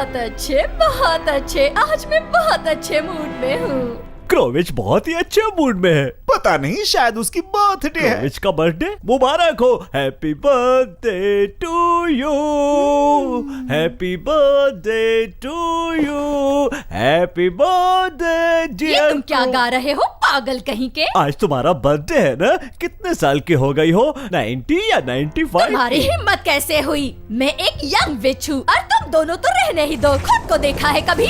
बहुत अच्छे। आज मैं बहुत अच्छे मूड में हूँ। क्रोविच बहुत ही अच्छे मूड में है। पता नहीं, शायद उसकी बर्थडे है। क्रोविच का बर्थडे मुबारक हो। Happy birthday to you, happy birthday to you, happy birthday ये डियर। तुम क्या गा रहे हो पागल कहीं के? आज तुम्हारा बर्थडे है ना? कितने साल की हो गई हो? 90 या 95? तुम्हारी हिम्मत कैसे हुई? मैं एक यंग विच हूँ और तुम दोनों तो रहने ही दो। खुद को देखा है कभी?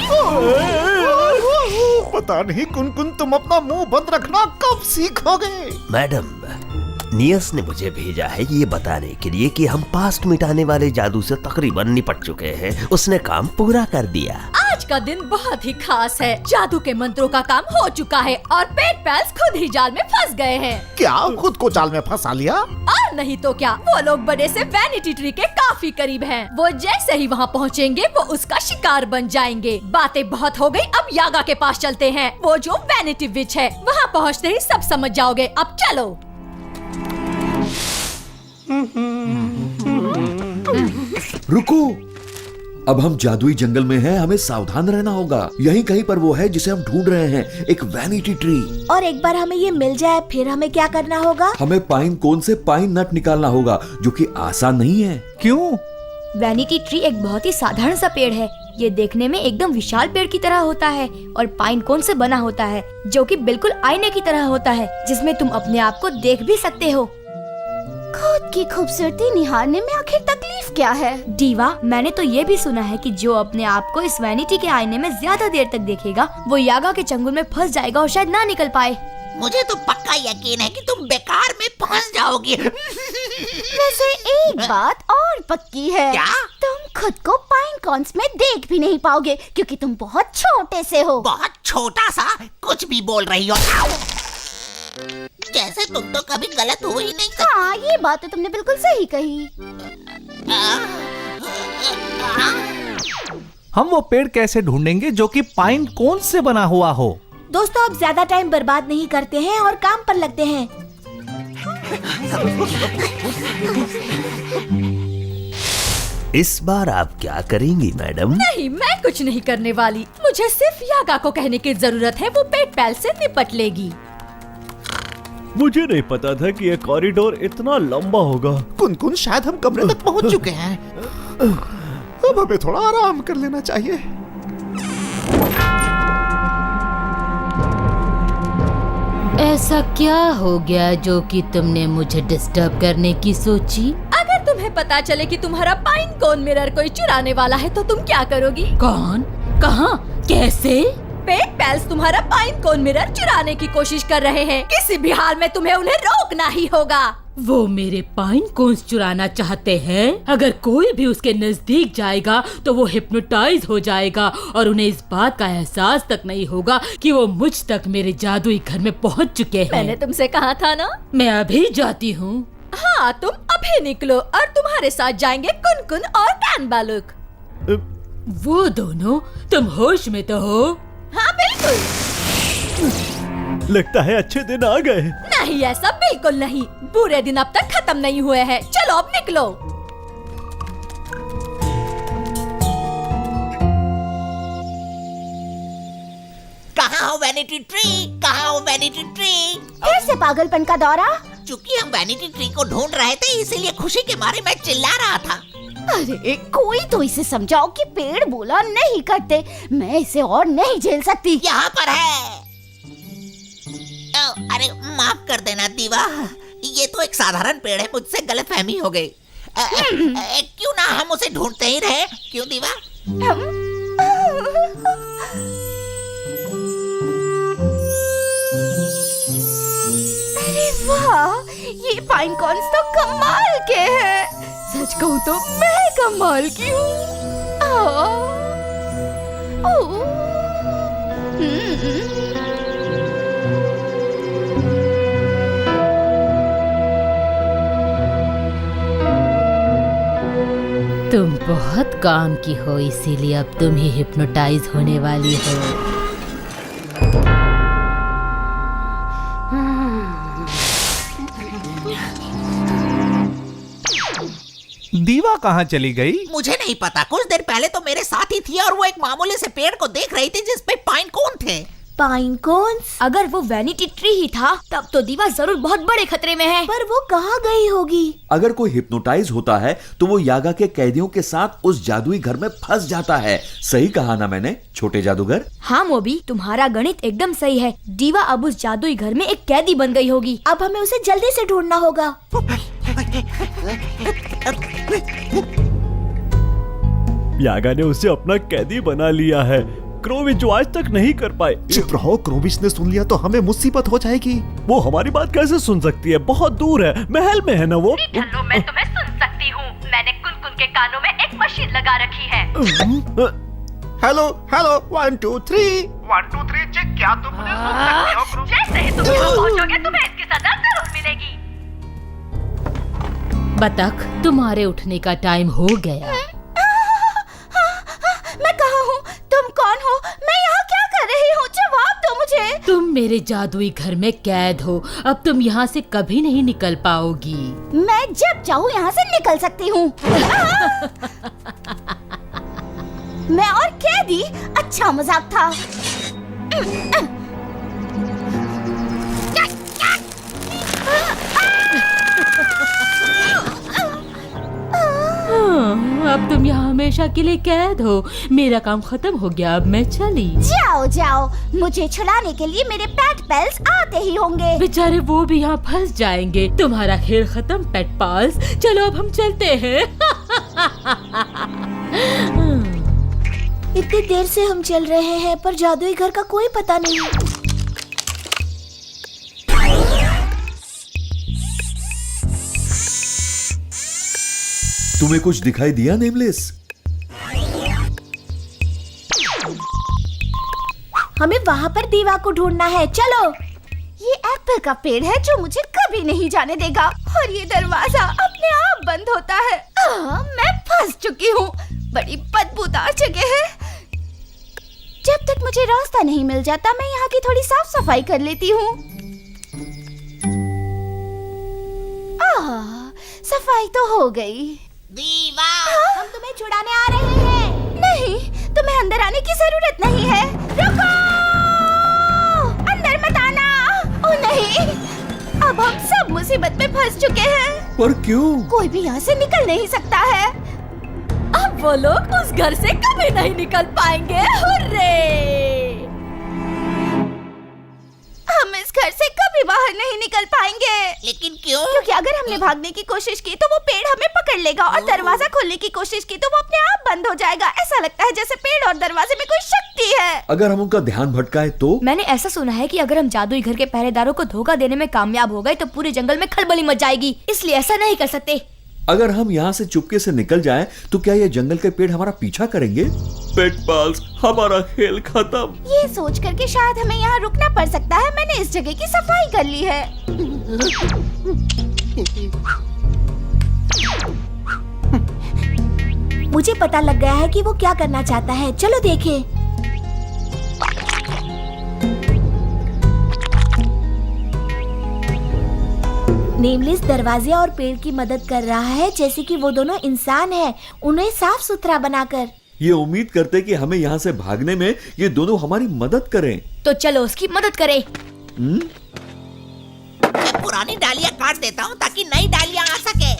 पता नहीं कुन-कुन, तुम अपना मुंह बंद रखना कब सीखोगे? मैडम, नियस ने मुझे भेजा है ये बताने के लिए कि हम पास्ट मिटाने वाले जादू से तकरीबन निपट चुके हैं। उसने काम पूरा कर दिया। आज का दिन बहुत ही खास है। जादू के मंत्रों का काम हो चुका है और पेट पैल्स खुद ही जाल में फंस गए हैं। क्या खुद को जाल में फंसा लिया? और नहीं तो क्या, वो लोग बड़े से वैनिटी ट्री के काफी करीब हैं। वो जैसे ही वहाँ पहुँचेंगे वो उसका शिकार बन जाएंगे। बातें बहुत हो गई, अब यागा के पास चलते हैं। वो जो वैनिटी विच है, वहाँ पहुँचते ही सब समझ जाओगे। अब चलो। रुको, अब हम जादुई जंगल में हैं, हमें सावधान रहना होगा। यहीं कहीं पर वो है जिसे हम ढूंढ रहे हैं, एक वैनिटी ट्री। और एक बार हमें ये मिल जाए फिर हमें क्या करना होगा? हमें पाइन कोन से पाइन नट निकालना होगा, जो कि आसान नहीं है। क्यों? वैनिटी ट्री एक बहुत ही साधारण सा पेड़ है। ये देखने में एकदम विशाल पेड़ की तरह होता है और पाइन कोन से बना होता है, जो कि बिल्कुल आईने की तरह होता है, जिसमें तुम अपने आप को देख भी सकते हो। खुद की खूबसूरती निहारने में आखिर तकलीफ क्या है? दीवा, मैंने तो ये भी सुना है कि जो अपने आप को इस वैनिटी के आईने में ज्यादा देर तक देखेगा, वो यागा के चंगुल में फंस जाएगा और शायद ना निकल पाए। मुझे तो पक्का यकीन है कि तुम बेकार में फंस जाओगी। वैसे एक बात और पक्की है। क्या? तुम खुद को पाइन कॉन्स में देख भी नहीं पाओगे, क्योंकि तुम बहुत छोटे से हो। बहुत छोटा सा कुछ भी बोल रही हो। जैसे तुम तो कभी गलत हो ही नहीं सकती। हाँ, ये बात तो तुमने बिल्कुल सही कही। हम वो पेड़ कैसे ढूंढेंगे जो कि पाइन कोन से बना हुआ हो? दोस्तों, अब ज्यादा टाइम बर्बाद नहीं करते हैं और काम पर लगते हैं। इस बार आप क्या करेंगी मैडम? नहीं, मैं कुछ नहीं करने वाली। मुझे सिर्फ यागा को कहने की जरूरत है, वो पेट पैल से निपट लेगी। मुझे नहीं पता था कि ये कॉरिडोर इतना लंबा होगा। कुन-कुन, शायद हम कमरे तक पहुंच चुके हैं। अब हमें थोड़ा आराम कर लेना चाहिए। ऐसा क्या हो गया जो कि तुमने मुझे डिस्टर्ब करने की सोची? अगर तुम्हें पता चले कि तुम्हारा पाइन कोन मिरर कोई चुराने वाला है तो तुम क्या करोगी? कौन? कहाँ? कैसे? पेट पैल्स तुम्हारा पाइन कोन मिरर चुराने की कोशिश कर रहे हैं। किसी भी हाल में तुम्हें उन्हें रोकना ही होगा। वो मेरे पाइन कोन्स चुराना चाहते हैं। अगर कोई भी उसके नजदीक जाएगा तो वो हिप्नोटाइज हो जाएगा और उन्हें इस बात का एहसास तक नहीं होगा कि वो मुझ तक मेरे जादुई घर में पहुंच चुके हैं। मैंने तुमसे कहा था ना। मैं अभी जाती हूँ। हाँ, तुम अभी निकलो और तुम्हारे साथ जाएंगे कुन-कुन और कैनबालुक। वो दोनों, तुम होश में तो हो? हाँ बिल्कुल। लगता है अच्छे दिन आ गए। नहीं, ऐसा बिल्कुल नहीं। बुरे दिन अब तक खत्म नहीं हुए हैं। चलो अब निकलो। कहाँ हो वैनिटी ट्री? कहाँ हो वैनिटी ट्री? फिर से पागलपन का दौरा? चूंकि हम वैनिटी ट्री को ढूंढ रहे थे, इसीलिए खुशी के मारे मैं चिल्ला रहा था। अरे कोई तो इसे समझाओ कि पेड़ बोला नहीं करते। मैं इसे और नहीं झेल सकती। यहाँ पर है। अरे माफ कर देना दीवा, ये तो एक साधारण पेड़ है, मुझसे गलतफहमी हो गई। क्यों ना हम उसे ढूंढते ही रहे? क्यों दीवा? अरे वाह, ये पाइन कॉन्स तो कमाल के हैं। सच कहूँ तो मैं कमाल की हूँ। तुम बहुत काम की हो, इसीलिए अब तुम ही हिप्नोटाइज होने वाली हो। दीवा कहाँ चली गई? मुझे नहीं पता, कुछ देर पहले तो मेरे साथ ही थी और वो एक मामूली से पेड़ को देख रही थी जिस पे पाइन कोन थे। Pine cones? अगर वो वैनिटी ट्री ही था तब तो दीवा जरूर बहुत बड़े खतरे में है। पर वो कहाँ गई होगी? अगर कोई हिप्नोटाइज होता है तो वो यागा के कैदियों के साथ उस जादुई घर में फंस जाता है। सही कहा ना मैंने, छोटे जादूगर? हाँ मोबी, तुम्हारा गणित एकदम सही है। दीवा अब उस जादुई घर में एक कैदी बन गई होगी। अब हमें उसे जल्दी से ढूंढना होगा। यागा ने उसे अपना कैदी बना लिया है। क्रोविच जो आज तक नहीं कर पाए। चुप रहो, क्रोविच ने सुन लिया तो हमें मुसीबत हो जाएगी। वो हमारी बात कैसे सुन सकती है? बहुत दूर है, महल में है ना वो। हेलो, मैं तुम्हें सुन सकती हूँ। मैंने कुन के कानों में एक मशीन लगा रखी है। Hello hello, 1 2 3 1 2 3 check. क्या तुम मुझे सुन सकते हो क्रोविच? जैसे ही तुम यहाँ पहुँचोगे तुम्हें इसकी सजा जरूर मिलेगी। बतख, तुम्हारे उठने का टाइम हो गया। मैं कहाँ हूँ? तुम कौन हो? मैं यहाँ क्या कर रही हूँ? जवाब दो मुझे। तुम मेरे जादुई घर में कैद हो। अब तुम यहाँ से कभी नहीं निकल पाओगी। मैं जब चाहूँ यहाँ से निकल सकती हूँ। मैं और कैदी? अच्छा मजाक था। अब तुम यहाँ हमेशा के लिए कैद हो। मेरा काम खत्म हो गया, अब मैं चली। जाओ जाओ, मुझे छुड़ाने के लिए मेरे पेट पेल्स आते ही होंगे। बेचारे वो भी यहाँ फंस जाएंगे। तुम्हारा खेल खत्म पेट पाल्स। चलो अब हम चलते हैं। इतनी देर से हम चल रहे हैं पर जादुई घर का कोई पता नहीं। तुम्हें कुछ दिखाई दिया नेमलेस? हमें वहाँ पर दीवा को ढूंढना है, चलो। ये एप्पल का पेड़ है जो मुझे कभी नहीं जाने देगा, और ये दरवाजा अपने आप बंद होता है। मैं फंस चुकी हूँ। बड़ी बदबूदार जगह है। जब तक मुझे रास्ता नहीं मिल जाता मैं यहाँ की थोड़ी साफ सफाई कर लेती हूँ। सफाई तो हो गई। दीवा, हम तुम्हें छुड़ाने आ रहे हैं। नहीं, तुम्हें अंदर आने की जरूरत नहीं है। रुको! अंदर मत आना। ओ नहीं, अब हम सब मुसीबत में फंस चुके हैं। पर क्यों? कोई भी यहाँ से निकल नहीं सकता है। अब वो लोग उस घर से कभी नहीं निकल पाएंगे। हुर्रे! हम इस घर से कभी बाहर नहीं निकल पाएंगे। लेकिन क्यों? क्योंकि अगर हमने भागने की कोशिश की तो वो पेड़ हमें पकड़ लेगा, और दरवाजा खोलने की कोशिश की तो वो अपने आप बंद हो जाएगा। ऐसा लगता है जैसे पेड़ और दरवाजे में कोई शक्ति है। अगर हम उनका ध्यान भटकाए तो? मैंने ऐसा सुना है कि अगर हम जादुई घर के पहरेदारों को धोखा देने में कामयाब हो गए तो पूरे जंगल में खलबली मच जाएगी, इसलिए ऐसा नहीं कर सकते। अगर हम यहाँ से चुपके से निकल जाएं, तो क्या ये जंगल के पेड़ हमारा पीछा करेंगे? पेट पाल्स, हमारा खेल खत्म। ये सोच कर कि शायद हमें यहाँ रुकना पड़ सकता है, मैंने इस जगह की सफाई कर ली है। मुझे पता लग गया है कि वो क्या करना चाहता है, चलो देखें। नेमलेस दरवाजे और पेड़ की मदद कर रहा है, जैसे कि वो दोनों इंसान हैं, उन्हें साफ सुथरा बनाकर। ये उम्मीद करते कि हमें यहाँ से भागने में ये दोनों हमारी मदद करें। तो चलो उसकी मदद करें। मैं पुरानी डालियाँ काट देता हूँ ताकि नई डालियाँ आ सके।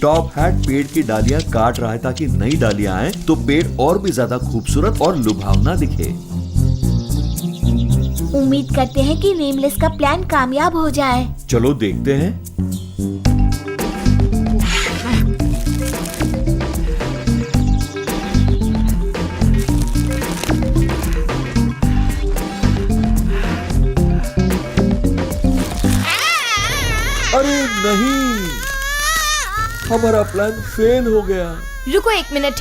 टॉप हैट पेड़ की डालियाँ काट रहा है ताकि नई डालियाँ आए तो पेड़ और भी ज्यादा खूबसूरत और लुभावना दिखे। उम्मीद करते हैं कि नेमलेस का प्लान कामयाब हो जाए। चलो देखते हैं। अरे नहीं, हमारा प्लान फेल हो गया। रुको एक मिनट।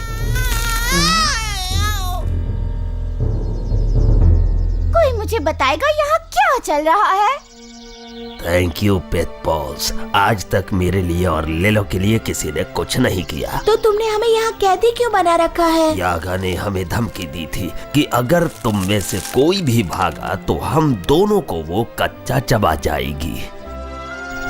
कोई मुझे बताएगा यहाँ क्या चल रहा है? थैंक यू पेट पाल्स। आज तक मेरे लिए और लेलो के लिए किसी ने कुछ नहीं किया। तो तुमने हमें यहाँ कैदी क्यों बना रखा है? यागा ने हमें धमकी दी थी कि अगर तुम में से कोई भी भागा तो हम दोनों को वो कच्चा चबा जाएगी।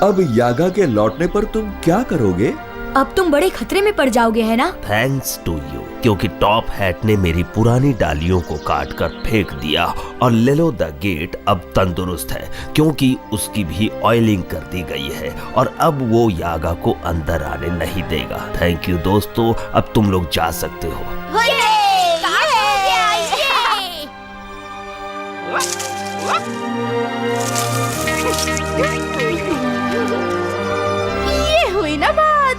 अब यागा के लौटने पर तुम क्या करोगे? अब तुम बड़े खतरे में पड़ जाओगे, है ना? थैंक्स टू यू, क्योंकि टॉप हैट ने मेरी पुरानी डालियों को काट कर फेंक दिया और लेलो द गेट अब तंदुरुस्त है क्योंकि उसकी भी ऑयलिंग कर दी गई है और अब वो यागा को अंदर आने नहीं देगा। थैंक यू दोस्तों, अब तुम लोग जा सकते हो। ये हुई ना बात।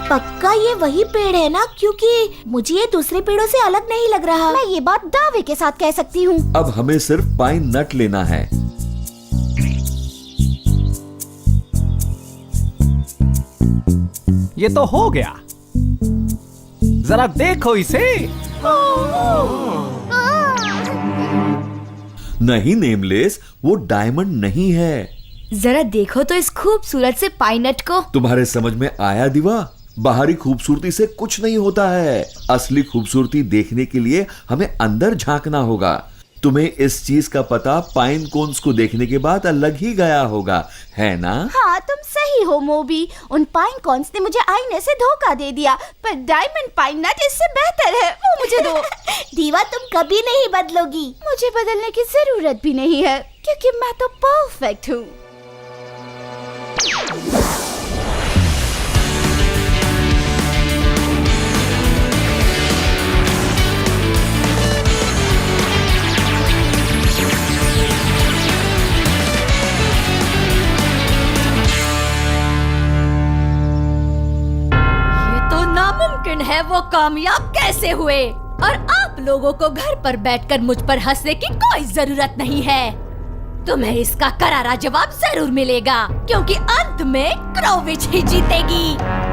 पक्का ये वही पेड़ है ना, क्योंकि मुझे ये दूसरे पेड़ों से अलग नहीं लग रहा। मैं ये बात दावे के साथ कह सकती हूँ। अब हमें सिर्फ पाइन नट लेना है। ये तो हो गया, जरा देखो इसे। नहीं नेमलेस, वो डायमंड नहीं है। जरा देखो तो इस खूबसूरत से पाइनट को। तुम्हारे समझ में आया दीवा? बाहरी खूबसूरती से कुछ नहीं होता है। असली खूबसूरती देखने के लिए हमें अंदर झांकना होगा। तुम्हें इस चीज का पता पाइन कोन्स को देखने के बाद अलग ही गया होगा, है ना? हाँ, तुम सही हो मोबी। उन पाइन कॉन्स ने मुझे आईने से धोखा दे दिया, पर डायमंड पाइन नट इससे बेहतर है। वो मुझे दो। दीवा, तुम कभी नहीं बदलोगी। मुझे बदलने की जरूरत भी नहीं है, क्योंकि मैं तो परफेक्ट हूँ। नामुमकिन है वो कामयाब कैसे हुए, और आप लोगों को घर पर बैठकर मुझ पर हंसने की कोई जरूरत नहीं है। तुम्हें इसका करारा जवाब जरूर मिलेगा, क्योंकि अंत में क्रोविच ही जीतेगी।